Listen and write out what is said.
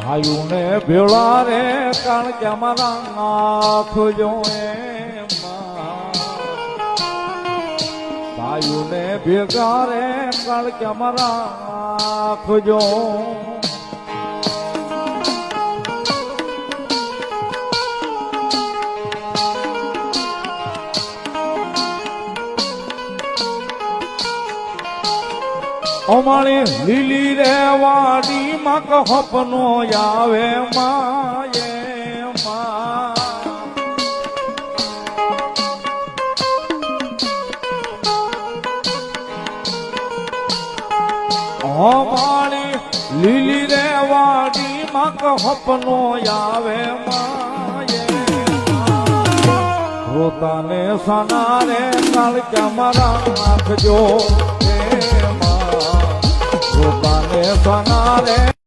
ભાઈઓ ને ભેળા રે કારણ કે અમારા આંખ જો ભાઈઓ ને ભેગા રે કારણ કે અમારા આંખ જો અમારી લીલી રે વાડી માં કહપનો આવે માયે અમારી લીલી રે વાડી માં કહપનો આવે માયે રોતાને સના રે કાળ કે મારા આંખ જો સોના રે